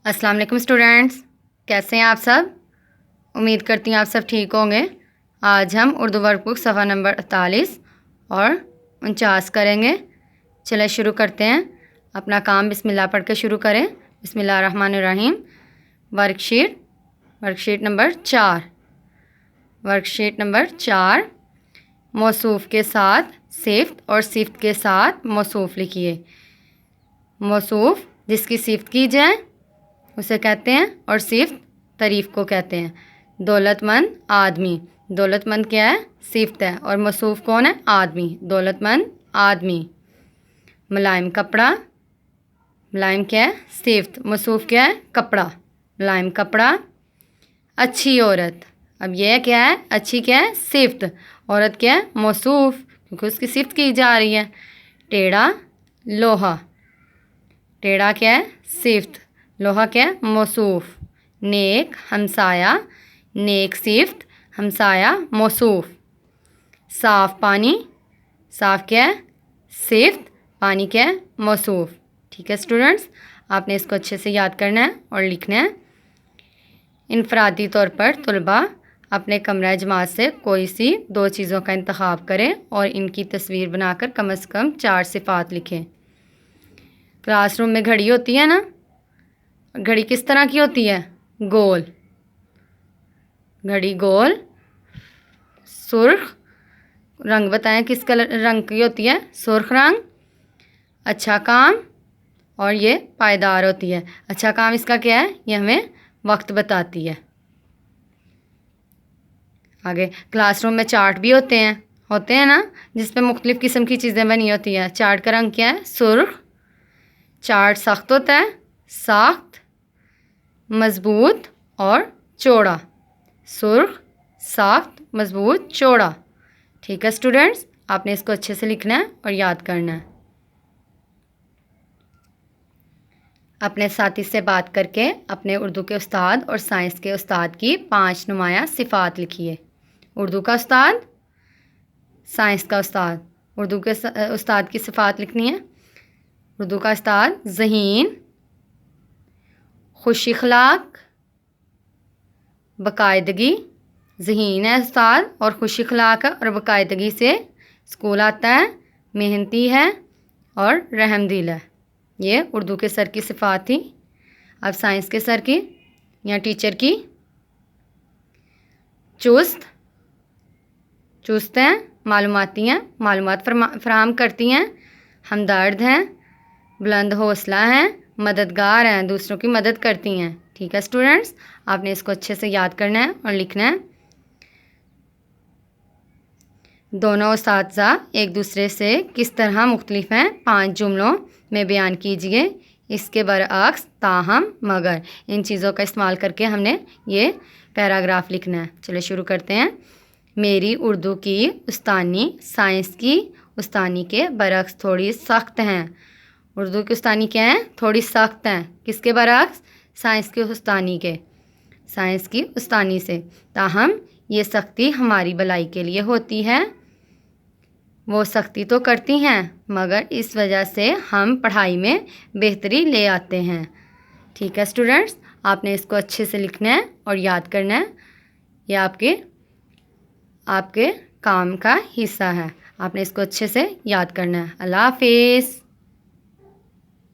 अस्सलाम वालेकुम स्टूडेंट्स, कैसे हैं आप सब। उम्मीद करती हूँ आप सब ठीक होंगे। आज हम उर्दू वर्कबुक सफ़ा नंबर 48 और 49 करेंगे। चलिए शुरू करते हैं। अपना काम बिस्मिल्लाह पढ़ के शुरू करें। बिस्मिल्लाहिर्रहमानिर्रहीम। वर्कशीट नंबर 4 मौसूफ़ के साथ सिफ़्त और सिफ़्त के साथ मौसूफ़ लिखिए। मौसूफ़ जिसकी सिफ़्त की जाए उसे कहते हैं और सिफ़्त तारीफ़ को कहते हैं। दौलतमंद आदमी, दौलतमंद क्या है? सिफ़्त है। और मौसूफ़ कौन है? आदमी, दौलतमंद आदमी। मुलायम कपड़ा, मुलायम क्या है? सिफ़्त। मौसूफ़ क्या है? कपड़ा, मुलायम कपड़ा। अच्छी औरत, अब यह क्या है? अच्छी क्या है? सिफ़्त। औरत क्या है? मौसूफ़, क्योंकि उसकी सिफ़्त की जा रही है। टेढ़ा लोहा, टेढ़ा क्या है? सिफ़्त, लोहा क्या है? मौसूफ़। नेक हमसाया, नेक सिफ़्त, हमसाया मौसूफ़। साफ़ पानी, साफ़ क्या है? सिफ़्त, पानी क्या है? मौसूफ़। ठीक है स्टूडेंट्स, आपने इसको अच्छे से याद करना है और लिखना है। इनफरादी तौर पर तलबा अपने कमरा जमात से कोई सी 2 चीज़ों का इंतखाब करें और इनकी तस्वीर बनाकर कम से कम 4 सिफ़ात लिखें। क्लासरूम में घड़ी होती है ना, घड़ी किस तरह की होती है? गोल, घड़ी गोल। सुर्ख रंग बताएं किस कलर रंग की होती है? सुर्ख रंग। अच्छा काम, और ये पायदार होती है। अच्छा काम इसका क्या है? ये हमें वक्त बताती है। आगे क्लासरूम में चार्ट भी होते हैं ना, जिस पे मुख्तलिफ़ किस्म की चीज़ें बनी होती है। चार्ट का रंग क्या है? सुर्ख। चार्ट सख्त होता है, सख्त, मज़बूत और चौड़ा। सुर्ख, सख्त, मज़बूत, चौड़ा। ठीक है स्टूडेंट्स, आपने इसको अच्छे से लिखना है और याद करना है। अपने साथी से बात करके अपने उर्दू के उस्ताद और साइंस के उस्ताद की 5 नुमायाँ सिफ़ात लिखिए। उर्दू का उस्ताद, साइंस का उस्ताद। उर्दू के उस्ताद की सिफ़ात लिखनी है। उर्दू का उस्ताद ज़हीन, खुश अखलाक, बाकायदगी। ज़हीन है उस्ताद और खुश अखलाक है और बाकायदगी से स्कूल आता है, मेहनती है और रहमदिल है। ये उर्दू के सर की सिफ़ात थी। अब साइंस के सर की या टीचर की। चुस्त, चुस्त हैं, मालूमाती हैं, मालूमात फराहम करती हैं। हमदर्द हैं, बुलंद हौसला हैं, मददगार हैं, दूसरों की मदद करती हैं। ठीक है स्टूडेंट्स, आपने इसको अच्छे से याद करना है और लिखना है। दोनों उस्ताज़ा एक दूसरे से किस तरह मुख्तलिफ हैं 5 जुमलों में बयान कीजिए। इसके बरअक्स, ताहम, मगर। इन चीज़ों का इस्तेमाल करके हमने ये पैराग्राफ लिखना है। चलिए शुरू करते हैं। मेरी उर्दू की उस्तानी साइंस की उस्तानी के बरअक्स थोड़ी सख्त हैं। उर्दू की उस्तानी क्या है? थोड़ी सख्त हैं। किसके बरअक्स? साइंस की उस्तानी के, साइंस की उस्तानी से। ताहम ये सख्ती हमारी भलाई के लिए होती है। वो सख्ती तो करती हैं मगर इस वजह से हम पढ़ाई में बेहतरी ले आते हैं। ठीक है स्टूडेंट्स, आपने इसको अच्छे से लिखना है और याद करना है। ये आपके काम का हिस्सा है। आपने इसको अच्छे से याद करना है। अल्लाह हाफिज़।